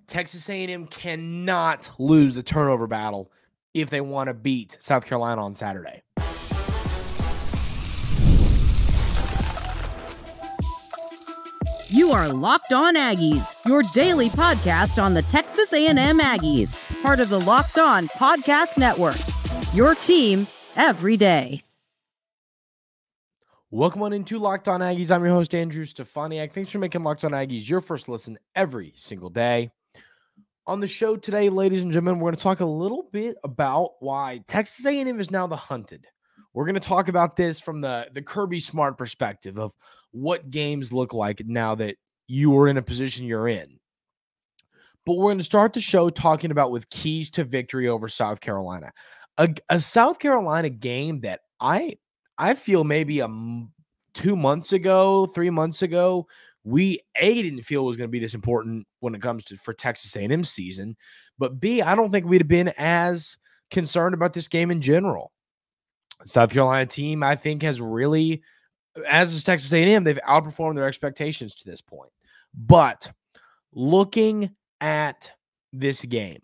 Texas A&M cannot lose the turnover battle if they want to beat South Carolina on Saturday. You are Locked On Aggies, your daily podcast on the Texas A&M Aggies, part of the Locked On Podcast Network, your team every day. Welcome on into Locked On Aggies. I'm your host, Andrew Stefaniak. Thanks for making Locked On Aggies your first listen every single day. On the show today, ladies and gentlemen, we're going to talk a little bit about why Texas A&M is now the hunted. We're going to talk about this from the Kirby Smart perspective of what games look like now that you are in a position you're in. But we're going to start the show talking about with keys to victory over South Carolina. A South Carolina game that I feel maybe 2 months ago, 3 months ago, we didn't feel it was going to be this important when it comes to for Texas A&M season. But B, I don't think we'd have been as concerned about this game in general. South Carolina team, I think, has really, as is Texas A&M, they've outperformed their expectations to this point. But looking at this game,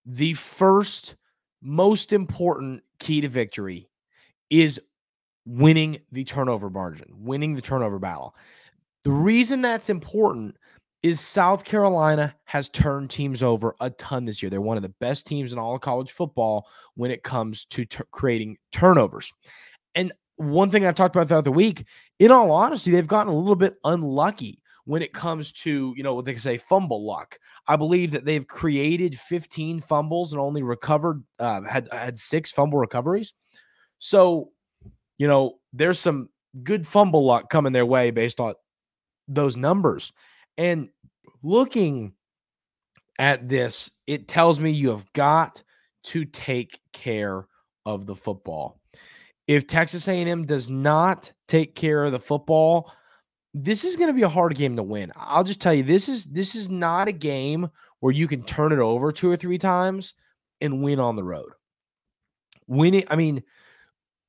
the first most important key to victory is winning the turnover margin, winning the turnover battle. The reason that's important is South Carolina has turned teams over a ton this year. They're one of the best teams in all of college football when it comes to creating turnovers. And one thing I've talked about throughout the week, in all honesty, they've gotten a little bit unlucky when it comes to, what they can say, fumble luck. I believe that they've created 15 fumbles and only recovered, had 6 fumble recoveries. So, there's some good fumble luck coming their way based on those numbers. And looking at this, it tells me you have got to take care of the football. If Texas A&M does not take care of the football, this is going to be a hard game to win. I'll just tell you, this is not a game where you can turn it over 2 or 3 times and win on the road.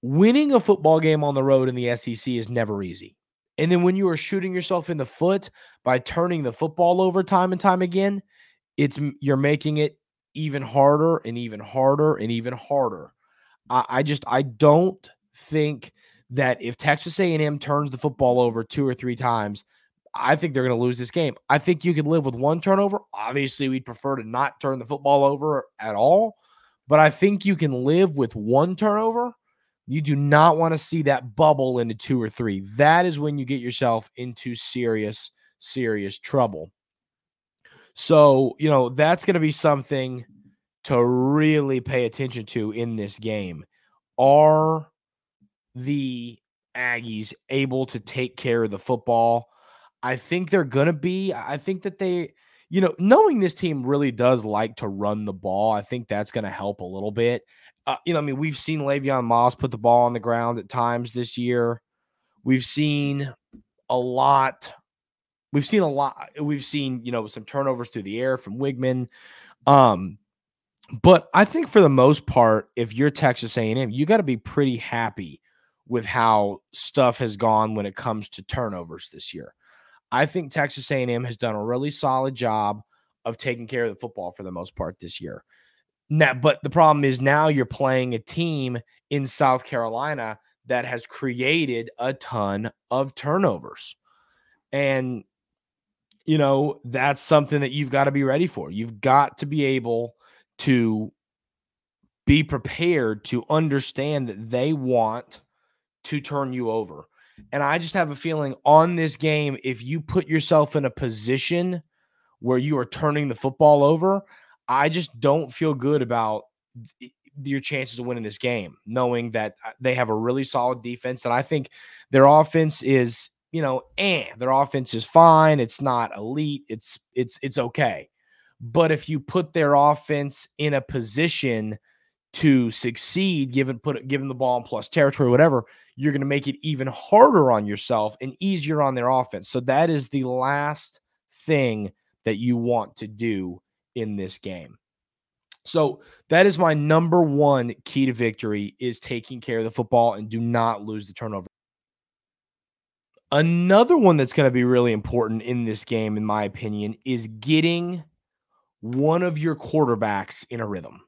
Winning a football game on the road in the SEC is never easy. And then when you are shooting yourself in the foot by turning the football over time and time again, you're making it even harder and even harder and even harder. I don't think that if Texas A&M turns the football over 2 or 3 times, I think they're going to lose this game. I think you could live with 1 turnover. Obviously, we'd prefer to not turn the football over at all, but I think you can live with 1 turnover. You do not want to see that bubble into 2 or 3. That is when you get yourself into serious, serious trouble. So, that's going to be something to really pay attention to in this game. Are the Aggies able to take care of the football? I think they're going to be. I think that they, knowing this team really does like to run the ball, I think that's going to help a little bit. We've seen Le'Veon Moss put the ball on the ground at times this year. We've seen a lot. We've seen, some turnovers through the air from Wigman. But I think for the most part, if you're Texas A&M, you got to be pretty happy with how stuff has gone when it comes to turnovers this year. I think Texas A&M has done a really solid job of taking care of the football for the most part this year. Now, but the problem is now you're playing a team in South Carolina that has created a ton of turnovers. And, that's something that you've got to be ready for. You've got to be able to be prepared to understand that they want to turn you over. And I just have a feeling on this game, if you put yourself in a position where you are turning the football over, I just don't feel good about your chances of winning this game, knowing that they have a really solid defense. And I think their offense is, their offense is fine. It's not elite. It's okay. But if you put their offense in a position to succeed, given the ball in plus territory, whatever, you're going to make it even harder on yourself and easier on their offense. So that is the last thing that you want to do in this game. So that is my number one key to victory, is taking care of the football and do not lose the turnover. Another one that's going to be really important in this game, in my opinion, is getting one of your quarterbacks in a rhythm.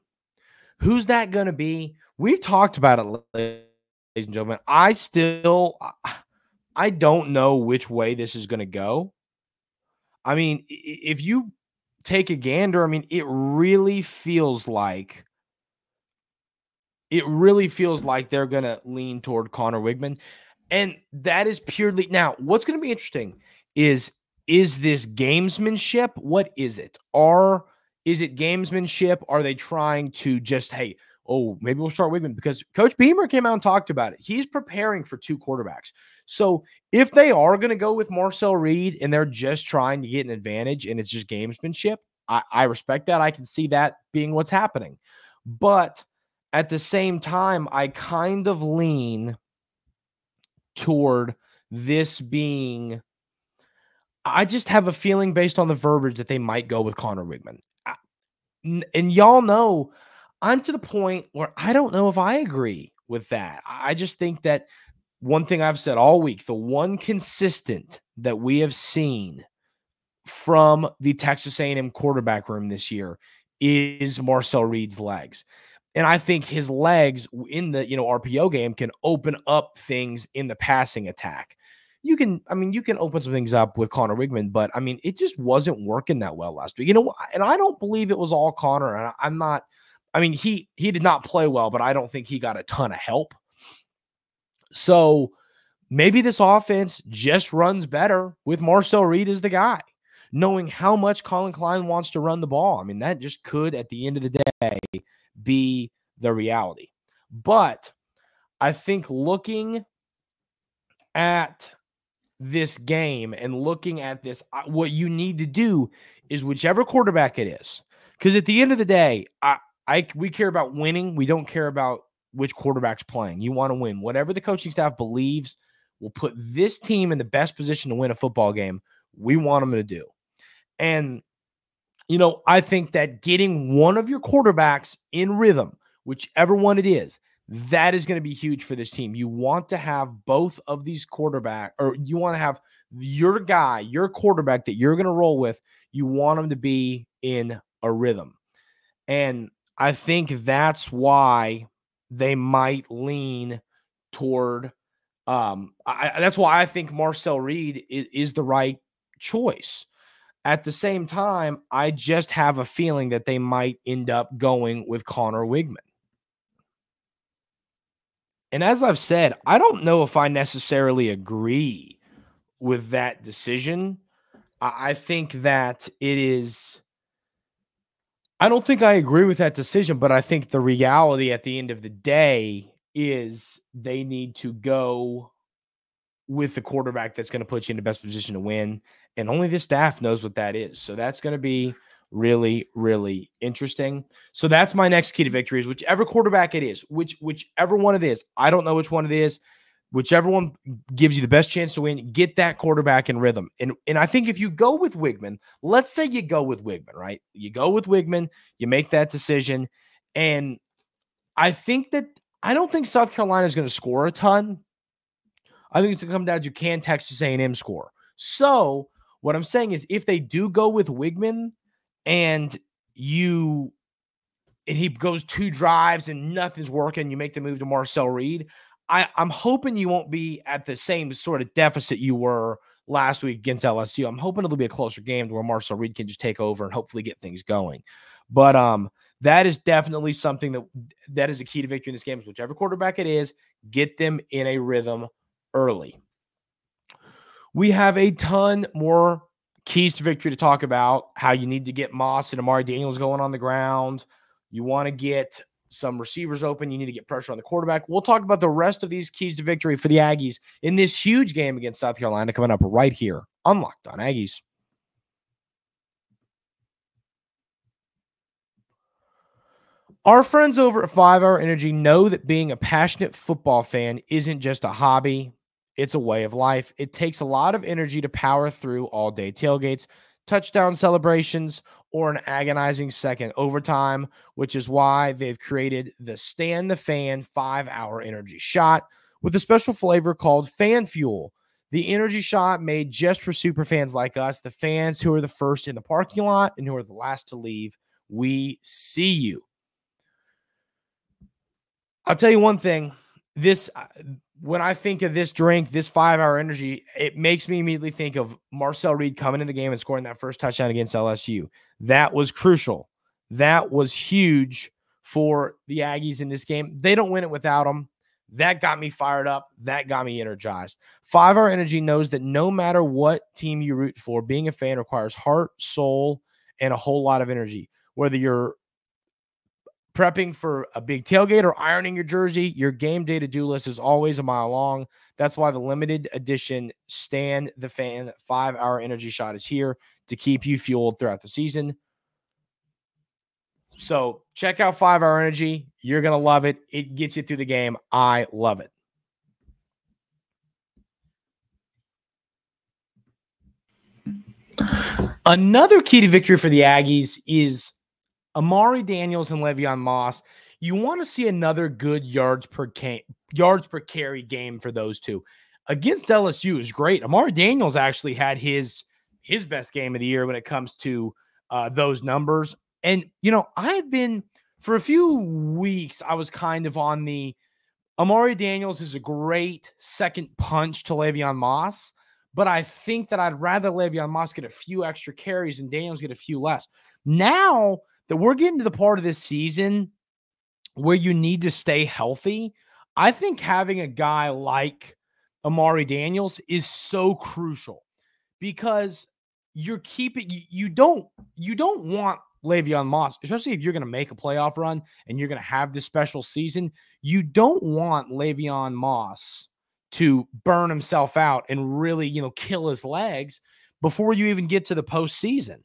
Who's that going to be? We've talked about it, ladies and gentlemen. I don't know which way this is going to go. I mean, if you take a gander, I mean, it really feels like they're going to lean toward Connor Wigman. And that is purely now, what's going to be interesting is this gamesmanship? What is it? Is it gamesmanship? Are they trying to just, hey, maybe we'll start Wigman? Because Coach Beamer came out and talked about it. He's preparing for 2 quarterbacks. So if they are going to go with Marcel Reed and they're just trying to get an advantage and it's just gamesmanship, I respect that. I can see that being what's happening. But at the same time, I kind of lean toward this being, I just have a feeling based on the verbiage that they might go with Connor Wigman. And y'all know I'm to the point where I don't know if I agree with that. I just think that one thing I've said all week, the one consistent that we have seen from the Texas A&M quarterback room this year is Marcel Reed's legs. And I think his legs in the, RPO game can open up things in the passing attack. You can open some things up with Connor Wigman, but I mean, it just wasn't working that well last week. And I don't believe it was all Connor. And he did not play well, but I don't think he got a ton of help. So maybe this offense just runs better with Marcel Reed as the guy, knowing how much Colin Klein wants to run the ball. I mean, that just could, at the end of the day, be the reality. But I think looking at this game and looking at this, what you need to do is whichever quarterback it is, because at the end of the day, we care about winning. We don't care about which quarterback's playing. You want to win. Whatever the coaching staff believes will put this team in the best position to win a football game, we want them to do. And, I think that getting one of your quarterbacks in rhythm, whichever one it is, that is going to be huge for this team. You want to have both of these quarterbacks, or you want to have your guy, your quarterback that you're going to roll with, you want them to be in a rhythm. And I think that's why they might lean toward that's why I think Marcel Reed is the right choice. At the same time, I just have a feeling that they might end up going with Connor Wigman. And as I've said, I don't know if I necessarily agree with that decision. I think that it is, I don't think I agree with that decision, but I think the reality at the end of the day is they need to go with the quarterback that's going to put you in the best position to win. And only the staff knows what that is. So that's going to be really, really interesting. So that's my next key to victory is whichever quarterback it is, whichever one it is. I don't know which one it is. Whichever one gives you the best chance to win, get that quarterback in rhythm. And I think if you go with Wigman, let's say you go with Wigman, right? You go with Wigman, you make that decision. And I don't think South Carolina is going to score a ton. I think it's going to come down to can Texas A&M score. So what I'm saying is if they do go with Wigman and he goes 2 drives and nothing's working, you make the move to Marcel Reed, I'm hoping you won't be at the same sort of deficit you were last week against LSU. I'm hoping it'll be a closer game where Marcel Reed can just take over and hopefully get things going. But that is definitely something that is a key to victory in this game is whichever quarterback it is, get them in a rhythm early. We have a ton more keys to victory to talk about, how you need to get Moss and Amari Daniels going on the ground. You want to get some receivers open. You need to get pressure on the quarterback. We'll talk about the rest of these keys to victory for the Aggies in this huge game against South Carolina coming up right here on Locked On Aggies. Our friends over at 5 Hour Energy know that being a passionate football fan isn't just a hobby. It's a way of life. It takes a lot of energy to power through all-day tailgates, touchdown celebrations, or an agonizing second overtime, which is why they've created the Stand the Fan 5 Hour Energy Shot with a special flavor called Fan Fuel. The energy shot made just for super fans like us, the fans who are the first in the parking lot and who are the last to leave. We see you. I'll tell you one thing. When I think of this drink, this 5-hour energy, it makes me immediately think of Marcel Reed coming in the game and scoring that first touchdown against LSU. That was crucial. That was huge for the Aggies in this game. They don't win it without him. That got me fired up. That got me energized. 5-hour energy knows that no matter what team you root for, being a fan requires heart, soul, and a whole lot of energy. Whether you're prepping for a big tailgate or ironing your jersey, your game day to-do list is always a mile long. That's why the limited edition Stan the Fan 5-hour energy shot is here to keep you fueled throughout the season. So check out 5-hour energy. You're going to love it. It gets you through the game. I love it. Another key to victory for the Aggies is Amari Daniels and Le'Veon Moss. You want to see another good yards per carry game for those two. Against LSU is great. Amari Daniels actually had his best game of the year when it comes to those numbers. And, I've been, for a few weeks, I was kind of on the Amari Daniels is a great second punch to Le'Veon Moss, but I think that I'd rather Le'Veon Moss get a few extra carries and Daniels get a few less. Now that we're getting to the part of this season where you need to stay healthy, I think having a guy like Amari Daniels is so crucial because you don't want Le'Veon Moss, especially if you're going to make a playoff run and you're going to have this special season, you don't want Le'Veon Moss to burn himself out and really, kill his legs before you even get to the postseason.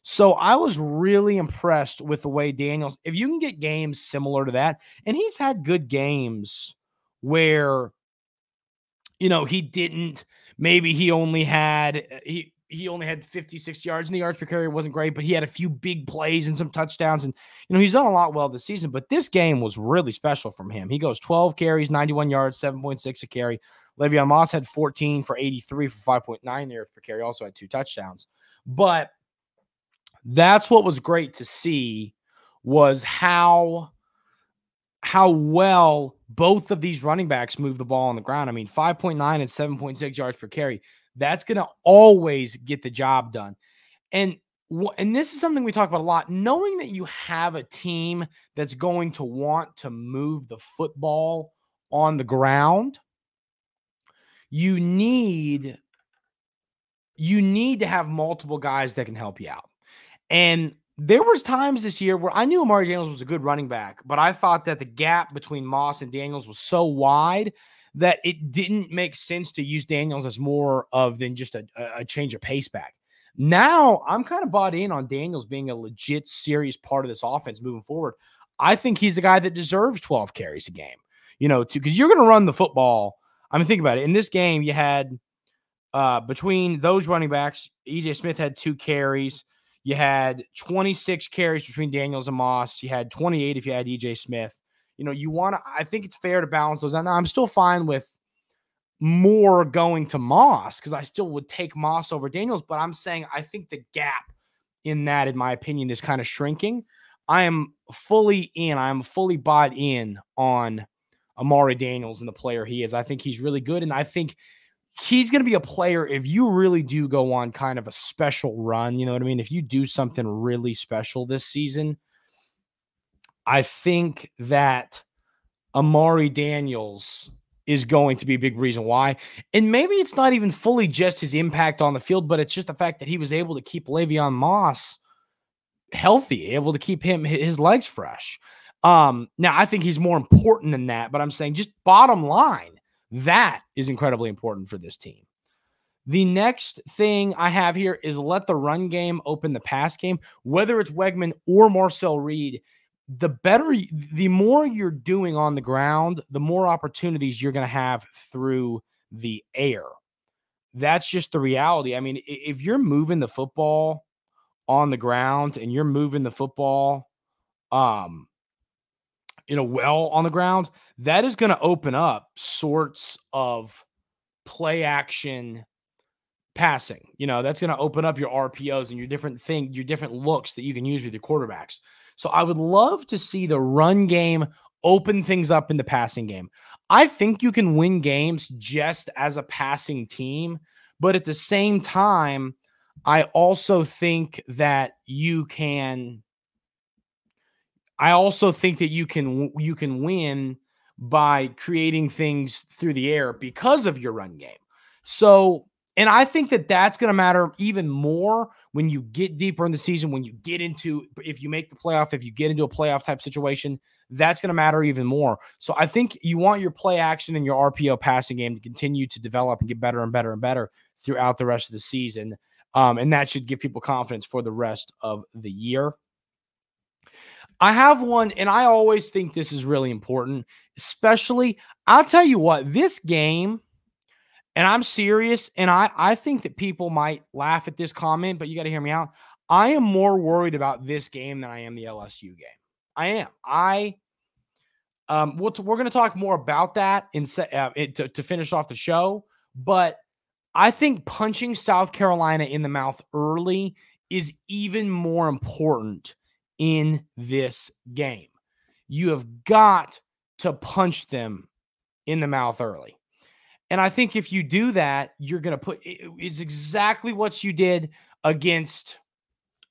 So I was really impressed with the way Daniels, if you can get games similar to that, and he's had good games where, he only had 56 yards and the yards per carry wasn't great, but he had a few big plays and some touchdowns. And, he's done a lot well this season, but this game was really special from him. He goes 12 carries, 91 yards, 7.6 a carry. Le'Veon Moss had 14 for 83 for 5.9 yards per carry, also had 2 touchdowns. But that's what was great to see was how well both of these running backs move the ball on the ground. I mean, 5.9 and 7.6 yards per carry. That's going to always get the job done. And this is something we talk about a lot. Knowing that you have a team that's going to want to move the football on the ground, you need to have multiple guys that can help you out. And there was times this year where I knew Amari Daniels was a good running back, but I thought that the gap between Moss and Daniels was so wide that it didn't make sense to use Daniels as more of than just a change of pace back. Now I'm kind of bought in on Daniels being a legit serious part of this offense moving forward. I think he's the guy that deserves 12 carries a game, because you're going to run the football. I mean, think about it. In this game, you had between those running backs, E.J. Smith had 2 carries. You had 26 carries between Daniels and Moss. You had 28 if you had E.J. Smith. I think it's fair to balance those out. Now, I'm still fine with more going to Moss because I still would take Moss over Daniels, but I'm saying I think the gap in that, in my opinion, is kind of shrinking. I am fully bought in on Amari Daniels and the player he is. I think he's really good, and I think he's going to be a player if you really do go on kind of a special run, you know what I mean? If you do something really special this season, I think that Amari Daniels is going to be a big reason why. And maybe it's not even fully just his impact on the field, but it's just the fact that he was able to keep Le'Veon Moss healthy, able to keep his legs fresh. Now, I think he's more important than that, but I'm saying just bottom line, that is incredibly important for this team. The next thing I have here is let the run game open the pass game. Whether it's Wegman or Marcel Reed, the more you're doing on the ground, the more opportunities you're going to have through the air. That's just the reality. I mean, if you're moving the football on the ground and you're moving the football, well on the ground, that is going to open up sorts of play action passing. That's going to open up your RPOs and your different looks that you can use with your quarterbacks. So I would love to see the run game open things up in the passing game. I think you can win games just as a passing team, but at the same time, I also think that you can win by creating things through the air because of your run game. So, and I think that that's going to matter even more when you get deeper in the season, if you make the playoff, if you get into a playoff type situation, that's going to matter even more. So I think you want your play action and your RPO passing game to continue to develop and get better and better and better throughout the rest of the season. And that should give people confidence for the rest of the year. I have one, and I always think this is really important, especially, I'll tell you what, this game, and I'm serious, and I think that people might laugh at this comment, but you got to hear me out. I am more worried about this game than I am the LSU game. I am. We're going to talk more about that to finish off the show, but I think punching South Carolina in the mouth early is even more important in this game. You have got to punch them in the mouth early. And I think if you do that, you're going to it's exactly what you did against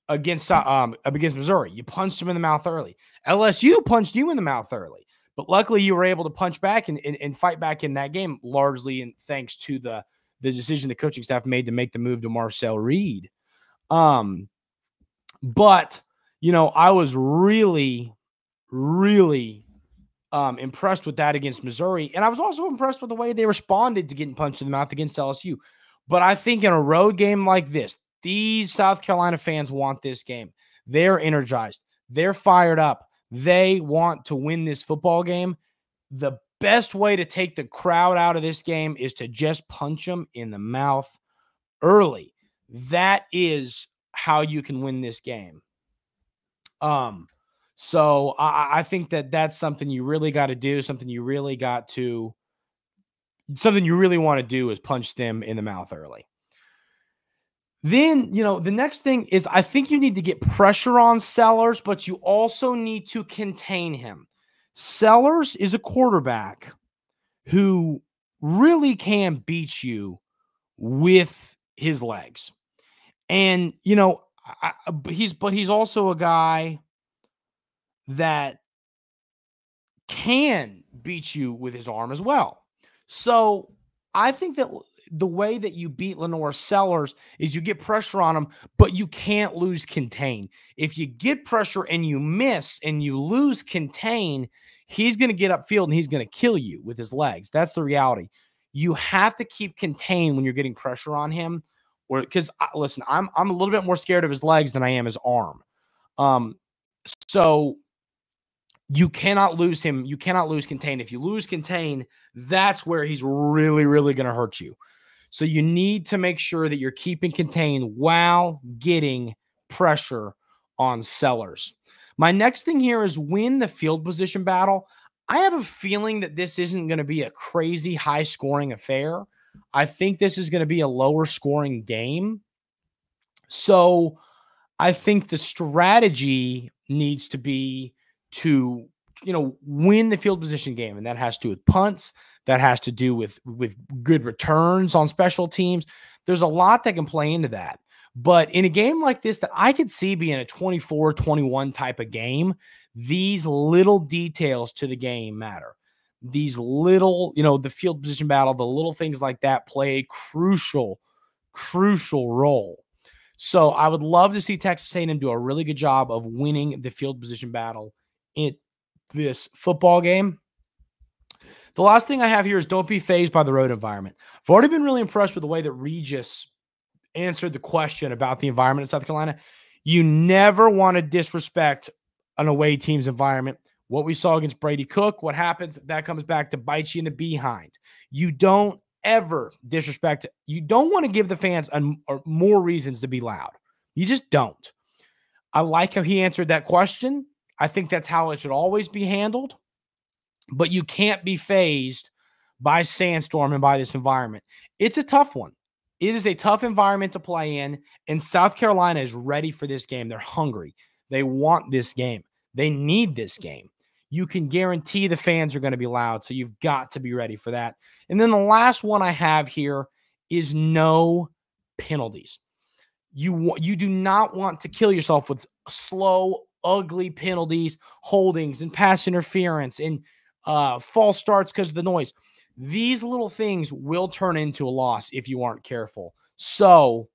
Missouri. You punched them in the mouth early. LSU punched you in the mouth early. But luckily you were able to punch back and fight back in that game, largely and thanks to the decision the coaching staff made to make the move to Marcel Reed. But I was really, really impressed with that against Missouri. And I was also impressed with the way they responded to getting punched in the mouth against LSU. But I think in a road game like this, these South Carolina fans want this game. They're energized. They're fired up. They want to win this football game. The best way to take the crowd out of this game is to just punch them in the mouth early. That is how you can win this game. So I think that that's something you really got to do, something you really want to do is punch them in the mouth early. Then, the next thing is I think you need to get pressure on Sellers, but you also need to contain him. Sellers is a quarterback who really can beat you with his legs. And, he's also a guy that can beat you with his arm as well. So I think that the way that you beat Lenore Sellers is you get pressure on him, but you can't lose contain. If you get pressure and you miss and you lose contain, he's going to get upfield and he's going to kill you with his legs. That's the reality. You have to keep contained when you're getting pressure on him, or because listen, I'm a little bit more scared of his legs than I am his arm. So you cannot lose him. You cannot lose contain. If you lose contain, that's where he's really, really going to hurt you. So you need to make sure that you're keeping contained while getting pressure on Sellers. My next thing here is win the field position battle. I have a feeling that this isn't going to be a crazy high-scoring affair. I think this is going to be a lower-scoring game. So I think the strategy needs to be to, win the field position game. And that has to do with punts. That has to do with good returns on special teams. There's a lot that can play into that. But in a game like this that I could see being a 24-21 type of game, these little details to the game matter. These little, the field position battle, the little things like that play a crucial role. So I would love to see Texas A&M do a really good job of winning the field position battle in this football game. The last thing I have here is don't be fazed by the road environment. I've already been really impressed with the way that Regis answered the question about the environment in South Carolina. You never want to disrespect an away team's environment. What we saw against Brady Cook, what happens, that comes back to bite you in the behind. You don't ever disrespect it. You don't want to give the fans more reasons to be loud. You just don't. I like how he answered that question. I think that's how it should always be handled. But you can't be fazed by Sandstorm and by this environment. It's a tough one. It is a tough environment to play in, and South Carolina is ready for this game. They're hungry. They want this game. They need this game. You can guarantee the fans are going to be loud, so you've got to be ready for that. And then the last one I have here is no penalties. You do not want to kill yourself with slow, ugly penalties, holdings, and pass interference, and false starts because of the noise. These little things will turn into a loss if you aren't careful. So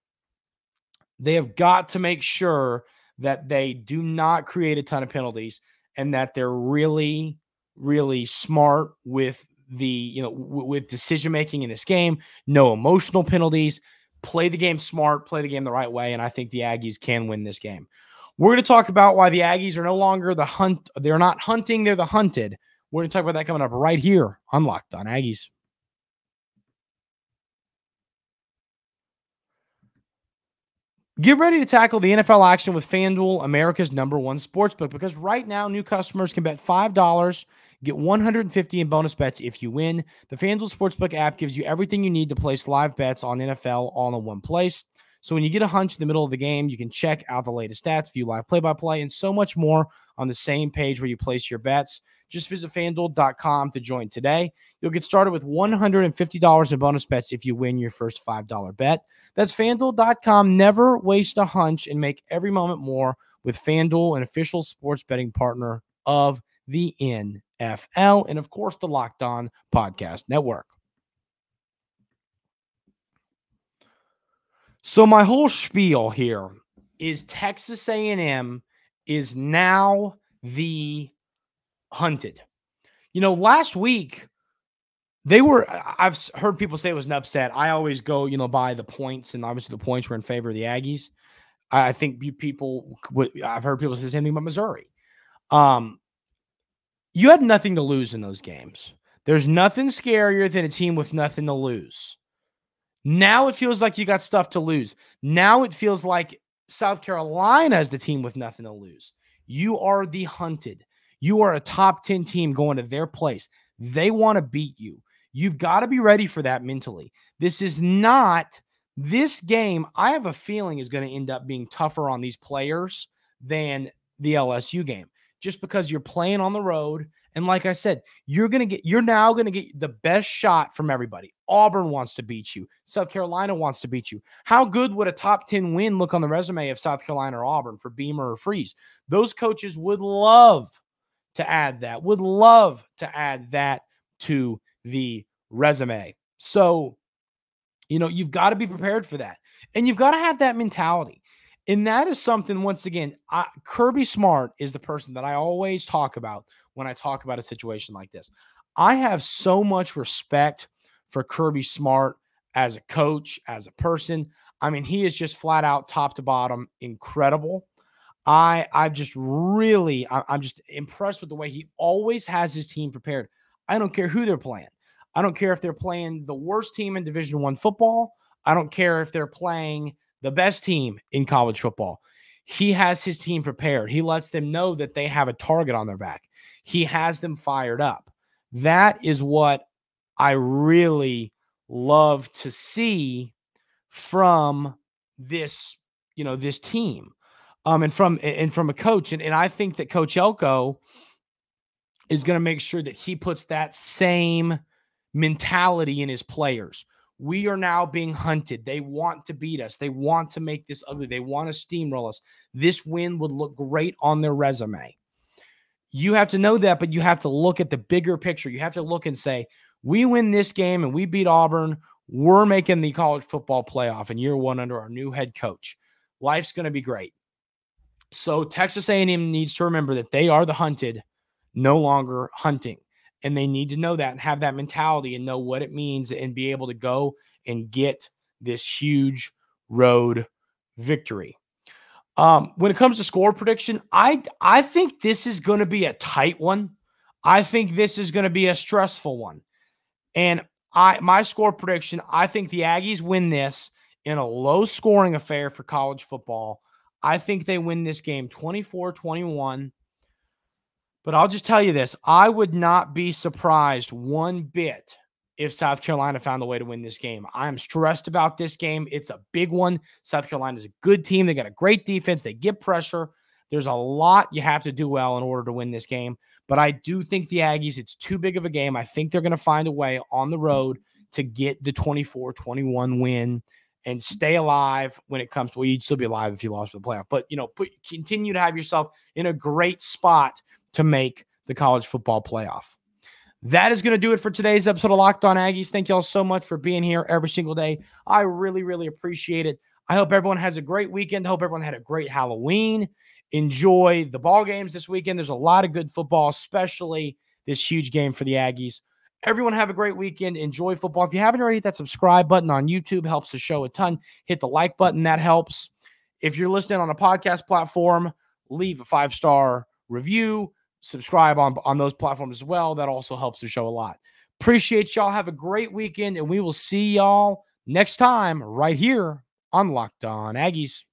they have got to make sure that they do not create a ton of penalties and that they're really, really smart with with decision-making in this game. No emotional penalties. Play the game smart, play the game the right way, and I think the Aggies can win this game. We're going to talk about why the Aggies are no longer the hunt. They're not hunting, they're the hunted. We're going to talk about that coming up right here on Locked On Aggies. Get ready to tackle the NFL action with FanDuel, America's #1 sportsbook, because right now new customers can bet $5, get $150 in bonus bets if you win. The FanDuel Sportsbook app gives you everything you need to place live bets on NFL all in one place. So when you get a hunch in the middle of the game, you can check out the latest stats, view live play-by-play, and so much more on the same page where you place your bets. Just visit FanDuel.com to join today. You'll get started with $150 in bonus bets if you win your first $5 bet. That's FanDuel.com. Never waste a hunch and make every moment more with FanDuel, an official sports betting partner of the NFL and, of course, the Locked On Podcast Network. So my whole spiel here is Texas A&M is now the hunted. Last week, I've heard people say it was an upset. I always go, by the points, and obviously the points were in favor of the Aggies. I think I've heard people say the same thing about Missouri. You had nothing to lose in those games. There's nothing scarier than a team with nothing to lose. Now it feels like you got stuff to lose. Now it feels like South Carolina is the team with nothing to lose. You are the hunted. You are a top 10 team going to their place. They want to beat you. You've got to be ready for that mentally. This game, I have a feeling, is going to end up being tougher on these players than the LSU game, just because you're playing on the road. And like I said, you're now going to get the best shot from everybody. Auburn wants to beat you. South Carolina wants to beat you. How good would a top 10 win look on the resume of South Carolina or Auburn for Beamer or Freeze? Those coaches would love to add that, to the resume. So, you've got to be prepared for that. And you've got to have that mentality. And that is something, once again, Kirby Smart is the person that I always talk about when I talk about a situation like this. I have so much respect for Kirby Smart as a coach, as a person. I mean, he is just flat out top to bottom incredible. I'm just impressed with the way he always has his team prepared. I don't care who they're playing. I don't care if they're playing the worst team in Division I football. I don't care if they're playing the best team in college football. He has his team prepared. He lets them know that they have a target on their back. He has them fired up. That is what I really love to see from this, this team, and from a coach. And I think that Coach Elko is going to make sure that he puts that same mentality in his players. We are now being hunted. They want to beat us. They want to make this ugly. They want to steamroll us. This win would look great on their resume. You have to know that, but you have to look at the bigger picture. You have to look and say, we win this game and we beat Auburn. We're making the college football playoff in year one under our new head coach. Life's going to be great. So Texas A&M needs to remember that they are the hunted, no longer hunting. And they need to know that and have that mentality and know what it means and be able to go and get this huge road victory. When it comes to score prediction, I think this is going to be a tight one. I think this is going to be a stressful one. And my score prediction, I think the Aggies win this in a low-scoring affair for college football. I think they win this game 24-21. But I'll just tell you this. I would not be surprised one bit if South Carolina found a way to win this game. I'm stressed about this game. It's a big one. South Carolina is a good team. They got a great defense. They get pressure. There's a lot you have to do well in order to win this game. But I do think the Aggies, it's too big of a game. I think they're going to find a way on the road to get the 24-21 win and stay alive when it comes to, well, you'd still be alive if you lost for the playoff. But, continue to have yourself in a great spot to make the college football playoff. That is going to do it for today's episode of Locked On Aggies. Thank you all so much for being here every single day. I really, really appreciate it. I hope everyone has a great weekend. I hope everyone had a great Halloween. Enjoy the ball games this weekend. There's a lot of good football, especially this huge game for the Aggies. Everyone have a great weekend. Enjoy football. If you haven't already, hit that subscribe button on YouTube. Helps the show a ton. Hit the like button. That helps. If you're listening on a podcast platform, leave a 5-star review. Subscribe on those platforms as well. That also helps the show a lot. Appreciate y'all. Have a great weekend, and we will see y'all next time right here on Locked On Aggies.